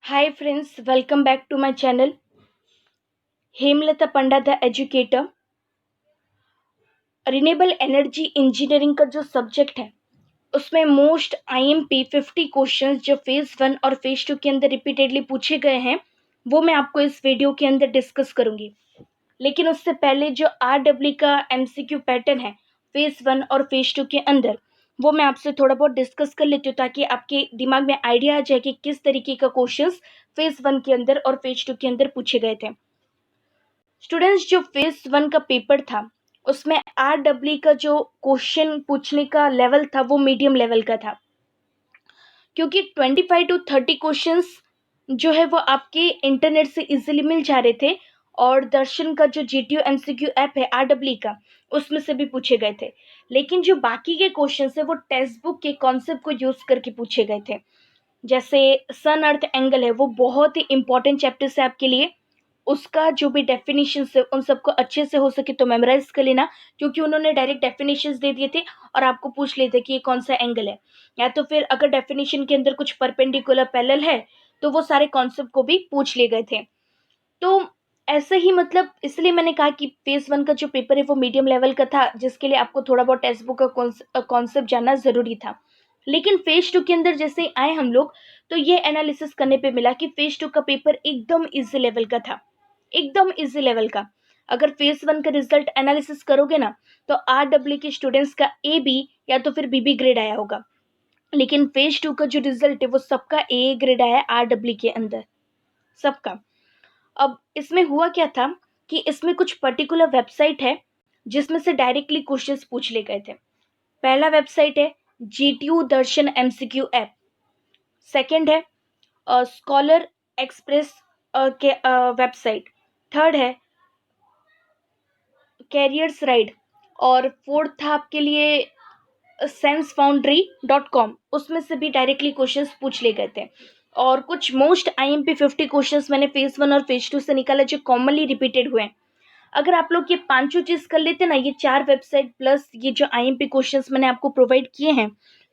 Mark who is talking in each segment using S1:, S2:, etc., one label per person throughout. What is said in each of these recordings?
S1: Hi friends, welcome back to my channel. Hemlata Panda the educator. Renewable energy engineering का जो subject है उसमें most IMP 50 questions जो phase 1 और फेज 2 के अंदर रिपीटेडली पूछे गए हैं वो मैं आपको इस वीडियो के अंदर डिस्कस करूंगी। लेकिन उससे पहले जो आरडब्ल्यू का एमसीक्यू पैटर्न है फेज 1 और फेज 2 के अंदर वो मैं आपसे थोड़ा बहुत डिस्कस कर लेती हूँ ताकि आपके दिमाग में आइडिया आ जाए कि किस तरीके का क्वेश्चंस फेज 1 के अंदर और फेज 2 के अंदर पूछे गए थे। स्टूडेंट्स, जो फेज 1 का पेपर था उसमें आरडब्ल्यू का जो क्वेश्चन पूछने का लेवल था वो मीडियम लेवल का था, क्योंकि 25 टू 30 क्वेश्चंस जो है वो आपके इंटरनेट से इजीली मिल जा रहे थे और दर्शन का जो जीटीयू एमसीक्यू ऐप है आरडब्ल्यू का उसमें से भी पूछे गए थे। लेकिन जो बाकी के क्वेश्चंस है वो टेक्स्ट बुक के कॉन्सेप्ट को यूज करके पूछे गए थे। जैसे सन अर्थ एंगल है वो बहुत ही इंपॉर्टेंट चैप्टर है आपके लिए। उसका जो भी डेफिनेशन है उन सबको अच्छे से हो सके तो मेमोराइज कर लेना, क्योंकि उन्होंने डायरेक्ट डेफिनेशंस दे दिए थे और आपको पूछ लेते कि ये कौन सा एंगल है, या तो फिर अगर डेफिनेशन के अंदर कुछ परपेंडिकुलर पैरेलल है तो वो सारे कॉन्सेप्ट को भी पूछ लिए गए थे। तो ऐसे ही मतलब इसलिए मैंने कहा कि फेज 1 का जो पेपर है वो मीडियम लेवल का था, जिसके लिए आपको थोड़ा बहुत टेक्स्ट बुक का कॉन्सेप्ट जानना जरूरी था। लेकिन फेज 2 के अंदर जैसे ही आए हम लोग तो ये एनालिसिस करने पे मिला कि फेज 2 का पेपर एकदम इजी लेवल का था, एकदम इजी लेवल का। अगर फेज 1 का रिजल्ट एनालिसिस करोगे ना तो आरडब्ल्यू के स्टूडेंट्स का ए बी या तो फिर बीबी ग्रेड आया होगा। लेकिन फेज 2 का जो रिजल्ट है वो सबका ए ग्रेड आया आरडब्ल्यू के अंदर, सबका। अब इसमें हुआ क्या था कि इसमें कुछ पर्टिकुलर वेबसाइट है जिसमें से डायरेक्टली क्वेश्चंस पूछ लिए गए थे। पहला वेबसाइट है जीटीयू दर्शन एमसीक्यू ऐप। सेकंड है स्कॉलर एक्सप्रेस के वेबसाइट। थर्ड है कैरियर्स राइड। और फोर्थ था आपके लिए sensfoundry.com। उसमें से भी डायरेक्टली क्वेश्चंस पूछ लिए गए थे। और कुछ मोस्ट आईएमपी 50 क्वेश्चंस मैंने फेज 1 और फेज 2 से निकाला जो कॉमनली रिपीटेड हुए हैं। अगर आप लोग ये पांचों चीज कर लेते ना, ये 4 वेबसाइट प्लस ये जो आईएमपी क्वेश्चंस मैंने आपको प्रोवाइड किए हैं,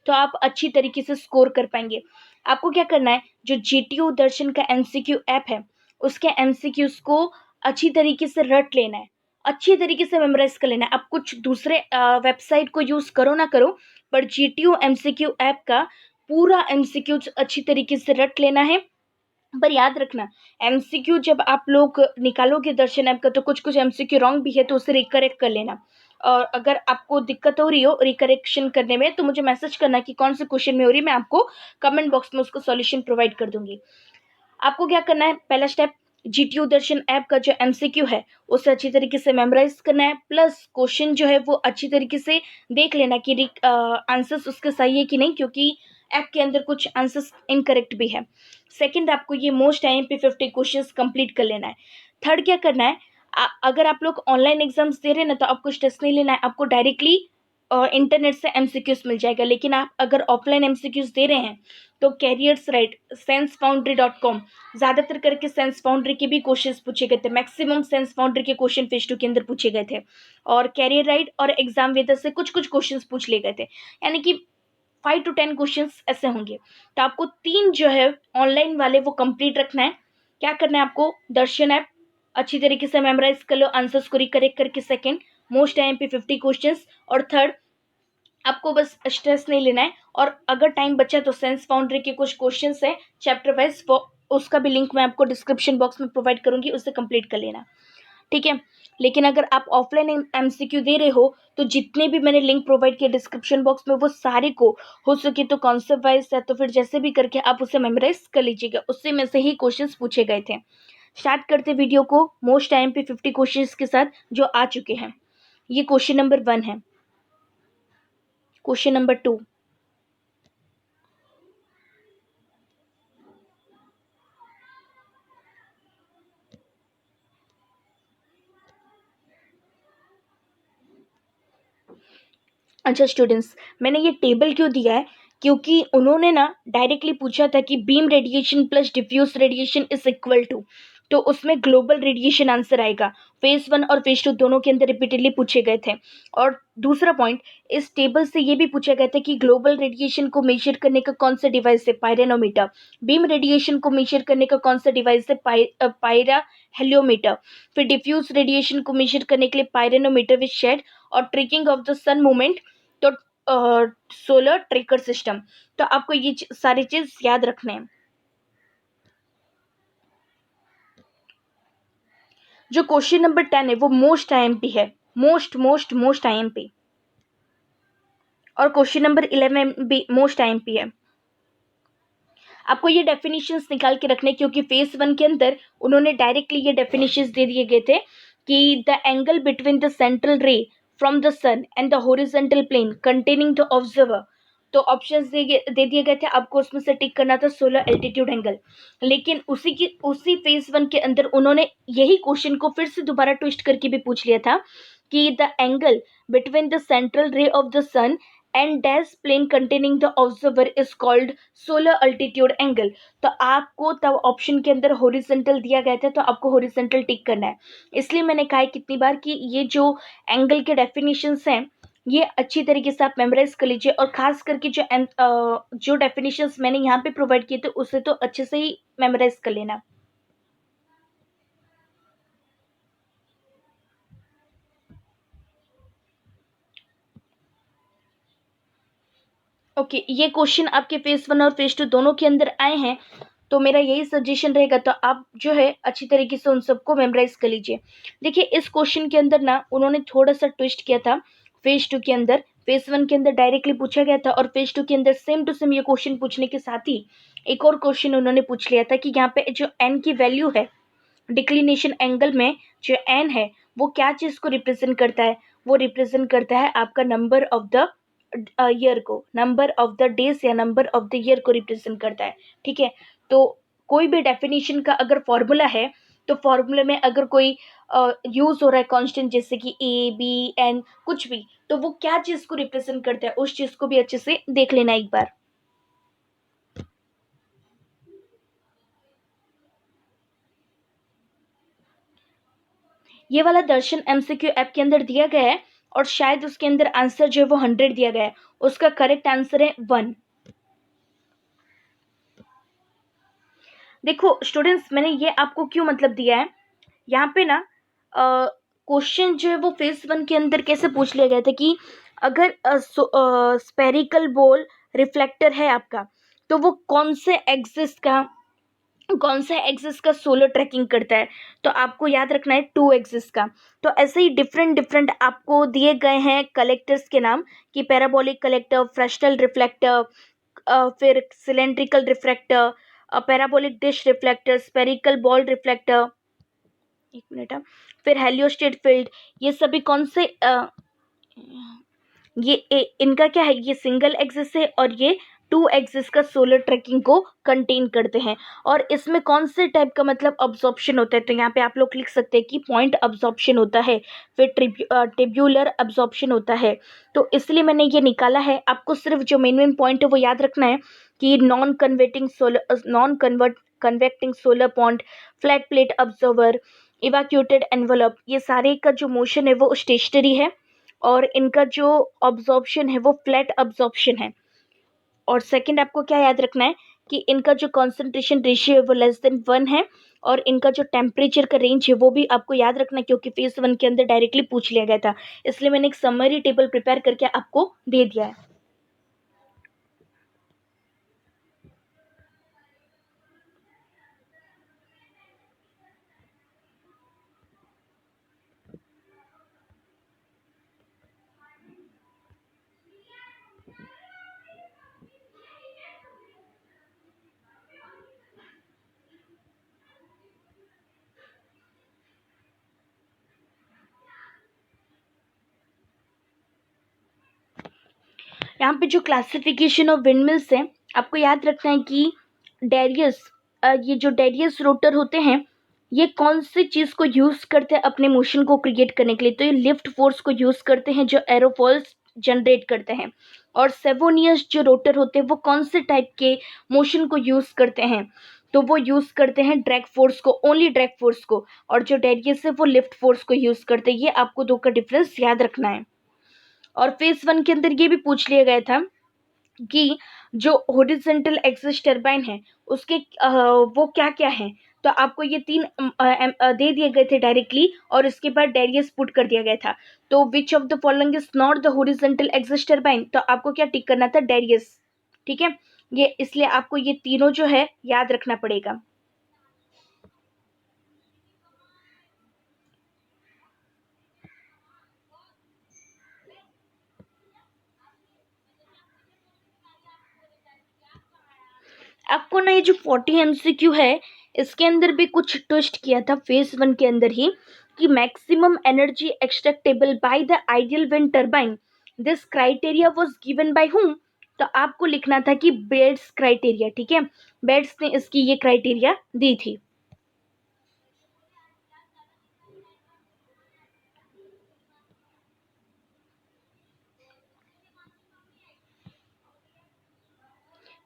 S1: तो आप अच्छी तरीके से स्कोर कर पाएंगे। आपको क्या करना है, जो जीटीयू दर्शन का एमसीक्यू ऐप है उसके एमसीक्यूज को अच्छी तरीके से रट लेना है, अच्छी तरीके से मेमोराइज कर लेना है। आप कुछ दूसरे वेबसाइट को यूज करो ना करो, पर जीटीयू एमसीक्यू ऐप का पूरा एमसीक्यू अच्छी तरीके से रट लेना है। पर याद रखना, एमसीक्यू जब आप लोग निकालोगे दर्शन ऐप का तो कुछ कुछ एमसीक्यू रॉन्ग भी है तो उसे रिकरेक्ट कर लेना। और अगर आपको दिक्कत हो रही हो रिकरेक्शन करने में तो मुझे मैसेज करना कि कौन से क्वेश्चन में हो रही है, मैं आपको कमेंट बॉक्स में उसको सॉल्यूशन प्रोवाइड कर दूंगी। आपको क्या करना है, पहला स्टेप जीटीयू दर्शन ऐप का जो एमसीक्यू है उसे अच्छी तरीके से मेमोराइज करना है, प्लस क्वेश्चन जो है वो अच्छी तरीके से देख लेना कि आंसर्स उसके सही है कि नहीं, क्योंकि ऐप के अंदर कुछ आंसर्स इनकरेक्ट भी है। सेकंड, आपको ये मोस्ट आईएमपी 50 क्वेश्चंस कंप्लीट कर लेना है। थर्ड क्या करना है, अगर आप लोग ऑनलाइन एग्जाम्स दे रहे हैं ना तो आपको स्ट्रेस नहीं लेना है, आपको डायरेक्टली इंटरनेट से एमसीक्यूज मिल जाएगा। लेकिन आप अगर ऑफलाइन एमसीक्यूज दे रहे हैं तो कैरियर्स राइट sensfoundry.com, ज़्यादातर करके सेंस फाउंड्री के भी क्वेश्चंस पूछे गए थे। मैक्सिमम सेंस फाउंड्री के क्वेश्चन फेज 2 के अंदर पूछे गए थे और कैरियर राइट और एग्जाम वेदर से कुछ कुछ क्वेश्चंस पूछ लिए गए थे, यानी कि 5 to 10 क्वेश्चंस ऐसे होंगे। तो आपको 3 जो है ऑनलाइन वाले वो कंप्लीट रखना है। क्या करना है, आपको दर्शन ऐप अच्छी तरीके से मेमोराइज कर लो, आंसर्स को रिकरेक्ट करके। Second, most IMP 50 questions. और थर्ड, आपको बस स्ट्रेस नहीं लेना है, और अगर टाइम बचा तो सेंस फाउंड्री के कुछ क्वेश्चंस है चैप्टर वाइज, वो उसका भी लिंक मैं आपको डिस्क्रिप्शन बॉक्स में प्रोवाइड करूंगी, उससे कंप्लीट कर लेना, ठीक है। लेकिन अगर आप ऑफलाइन एमसीक्यू दे रहे हो तो जितने भी मैंने लिंक प्रोवाइड किए डिस्क्रिप्शन बॉक्स में वो सारे को हो सके तो कॉन्सेप्ट वाइज है तो फिर जैसे भी करके आप उसे मेमोराइज कर लीजिएगा, उससे में से ही क्वेश्चंस पूछे गए थे। स्टार्ट करते वीडियो को मोस्ट आईएमपी 50 क्वेश्चंस के साथ जो आ चुके हैं। ये क्वेश्चन नंबर 1 है। क्वेश्चन नंबर 2, अच्छा स्टूडेंट्स, मैंने ये टेबल क्यों दिया है, क्योंकि उन्होंने ना डायरेक्टली पूछा था कि beam radiation plus diffuse radiation is equal to, तो उसमें ग्लोबल रेडिएशन आंसर आएगा। फेज 1 और फेज 2 दोनों के अंदर रिपीटेडली पूछे गए थे। और दूसरा पॉइंट, इस टेबल से ये भी पूछा गया था कि ग्लोबल रेडिएशन को मेजर करने का कौन सा डिवाइस है, पायरेनोमीटर। बीम रेडिएशन को मेजर करने का कौन सा डिवाइस है, पायरा हेलियोमीटर। फिर डिफ्यूज रेडिएशन को मेजर करने के लिए पायरेनोमीटर विद शेड, और tracking of the sun movement तो सोलर ट्रैकर सिस्टम। तो आपको ये सारी चीज याद रखने हैं। जो क्वेश्चन नंबर 10 है वो मोस्ट आईएमपी है, मोस्ट आईएमपी। और क्वेश्चन नंबर 11 भी मोस्ट आईएमपी है। आपको ये डेफिनेशंस निकाल के रखने, क्योंकि फेज 1 के अंदर उन्होंने डायरेक्टली ये डेफिनेशंस दे दिए गए थे कि the angle between the central ray from the sun and the horizontal plane containing the observer. तो ऑप्शंस दे दिए गए थे, आपको उसमें से टिक करना था सोलर एल्टीट्यूड एंगल। लेकिन उसी फेज 1 के अंदर उन्होंने यही क्वेश्चन को फिर से दोबारा ट्विस्ट करके भी पूछ लिया था कि the angle between the central ray of the sun and dash plane containing the observer is called solar altitude angle. तो आपको तब ऑप्शन के अंदर हॉरिजॉन्टल दिया गया था, तो आपको हॉरिजॉन्टल टिक करना है। इसलिए मैंने कहा है कितनी बार कि ये जो एंगल के डेफिनेशंस हैं ये अच्छी तरीके से आप मेमोराइज कर लीजिए, और खास करके जो डेफिनेशंस मैंने यहाँ पे प्रोवाइड किए थे उसे तो अच्छे से ही मेमोराइज कर लेना। ओके, ये क्वेश्चन आपके फेज 1 और फेज 2 दोनों के अंदर आए हैं, तो मेरा यही सजेशन रहेगा, तो आप जो है अच्छी तरीके से उन सबको मेमोराइज कर लीजिए। देखिए इस क्वेश्चन के अंदर ना उन्होंने थोड़ा सा ट्विस्ट किया था। फेज 2 के अंदर, फेज 1 के अंदर डायरेक्टली पूछा गया था, और फेज 2 के अंदर सेम टू सेम ये क्वेश्चन पूछने के साथ ही एक और क्वेश्चन उन्होंने पूछ लिया था कि यहाँ पे जो एन की वैल्यू है डिक्लिनेशन एंगल में, जो एन है वो क्या चीज को रिप्रेजेंट करता है, वो रिप्रेजेंट करता है आपका नंबर ऑफ द ईयर को, नंबर ऑफ द डेज या नंबर ऑफ द ईयर को रिप्रेजेंट करता है। ठीक है, तो कोई भी डेफिनेशन का अगर फॉर्मूला है, तो फॉर्मूले में अगर कोई यूज हो रहा है कांस्टेंट, जैसे कि ए बी एन कुछ भी, तो वो क्या चीज को रिप्रेजेंट करता है उस चीज को भी अच्छे से देख लेना एक बार। ये वाला दर्शन एमसीक्यू ऐप के अंदर दिया गया है, और शायद उसके अंदर आंसर जो है वो 100 दिया गया है। उसका करेक्ट आंसर है 1। देखो स्टूडेंट्स, मैंने ये आपको क्यों मतलब दिया है, यहाँ पे ना क्वेश्चन जो है वो फेज 1 के अंदर कैसे पूछ लिया गया था कि अगर स्पेरिकल बॉल रिफ्लेक्टर है आपका, तो वो कौन से एक्सिस का सोलर ट्रैकिंग करता है। तो आपको याद रखना है 2 एक्सिस का। तो ऐसे ही डिफरेंट डिफरेंट आपको दिए गए हैं कलेक्टर्स के नाम, कि पैराबोलिक कलेक्टर, फ्रेस्टल रिफ्लेक्टर, फिर cylindrical reflector, parabolic dish reflector, spherical ball reflector, एक मिनट, फिर हेलियोस्टेट फील्ड। ये सभी कौन से इनका क्या है, ये सिंगल एक्सिस है, और ये 2 एक्सिस का सोलर ट्रैकिंग को कंटेन करते हैं। और इसमें कौन से टाइप का मतलब अब्जॉर्प्शन होता है, तो यहाँ पे आप लोग लिख सकते हैं कि पॉइंट अब्जॉर्प्शन होता है, फिर ट्रिब्यूलर अब्जॉर्प्शन होता है। तो इसलिए मैंने ये निकाला है। आपको सिर्फ जो मेन पॉइंट है वो याद रखना है कि non convecting solar point, flat plate observer, evacuated envelope, ये सारे का जो मोशन है वो स्टेशनरी है, और इनका जो ऑब्जॉर्प्शन है वो फ्लैट ऑब्जॉर्प्शन है। और सेकंड आपको क्या याद रखना है कि इनका जो कॉन्सेंट्रेशन रेशियो है वो <1 है, और इनका जो टेम्परेचर का रेंज है वो भी आपको याद रखना है, क्योंकि फेज 1 के अंदर डायरेक्टली पूछ लिया गया था। इसलिए मैंने एक समरी टेबल प्रिपेयर करके आपको दे दिया है। यहाँ पे जो क्लासिफिकेशन ऑफ विंडमिल्स है, आपको याद रखना है कि डेरियस, ये जो डेरियस रोटर होते हैं, ये कौन सी चीज़ को यूज़ करते हैं अपने मोशन को क्रिएट करने के लिए, तो ये लिफ्ट फोर्स को यूज़ करते हैं जो एरोफॉल्स जनरेट करते हैं। और सेवोनियस जो रोटर होते हैं वो कौन से टाइप के मोशन को यूज़ करते हैं, तो वो यूज़ करते हैं ड्रैग फोर्स को, ओनली ड्रैग फोर्स को, और जो डेरियस है वो लिफ्ट फोर्स को यूज़ करते हैं। ये आपको दो का डिफरेंस याद रखना है। और फेज 1 के अंदर ये भी पूछ लिया गया था कि जो हॉरिजॉन्टल एक्सिस टरबाइन है उसके वो क्या क्या हैं। तो आपको ये तीन दे दिए गए थे डायरेक्टली, और इसके बाद डेरियस पुट कर दिया गया था। तो which of the following is not the horizontal axis turbine, तो आपको क्या टिक करना था, डेरियस। ठीक है, ये इसलिए आपको ये तीनों जो है याद रखना पड़ेगा। आपको ना ये जो 40 MCQ है इसके अंदर भी कुछ ट्विस्ट किया था फेज 1 के अंदर ही, कि maximum energy extractable by the ideal wind turbine, this criteria was given by whom। तो आपको लिखना था कि बेट्स क्राइटेरिया। ठीक है, बेट्स ने इसकी ये क्राइटेरिया दी थी।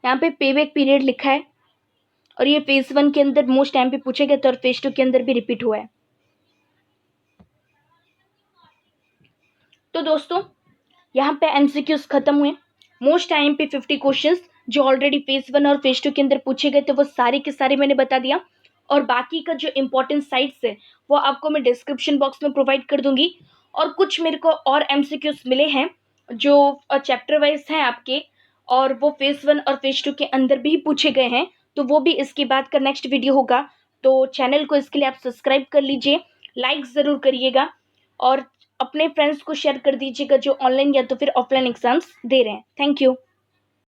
S1: यहाँ पे पेबैक पीरियड लिखा है, और ये फेज 1 के अंदर मोस्ट टाइम पे पूछे गए थे और फेज 2 के अंदर भी रिपीट हुआ है। तो दोस्तों यहाँ पे एमसीक्यूज खत्म हुए। मोस्ट टाइम पे 50 क्वेश्चंस जो ऑलरेडी फेज 1 और फेज 2 के अंदर पूछे गए थे वो सारे के सारे मैंने बता दिया, और बाकी का जो इम्पोर्टेंट साइट्स है वो आपको मैं डिस्क्रिप्शन बॉक्स में प्रोवाइड कर दूंगी। और कुछ मेरे को और एमसीक्यूज मिले हैं जो चैप्टर वाइज हैं आपके, और वो फेज 1 और फेज 2 के अंदर भी पूछे गए हैं। तो वो भी इसके बाद का नेक्स्ट वीडियो होगा। तो चैनल को इसके लिए आप सब्सक्राइब कर लीजिए, लाइक ज़रूर करिएगा, और अपने फ्रेंड्स को शेयर कर दीजिएगा जो ऑनलाइन या तो फिर ऑफलाइन एग्जाम्स दे रहे हैं। Thank you.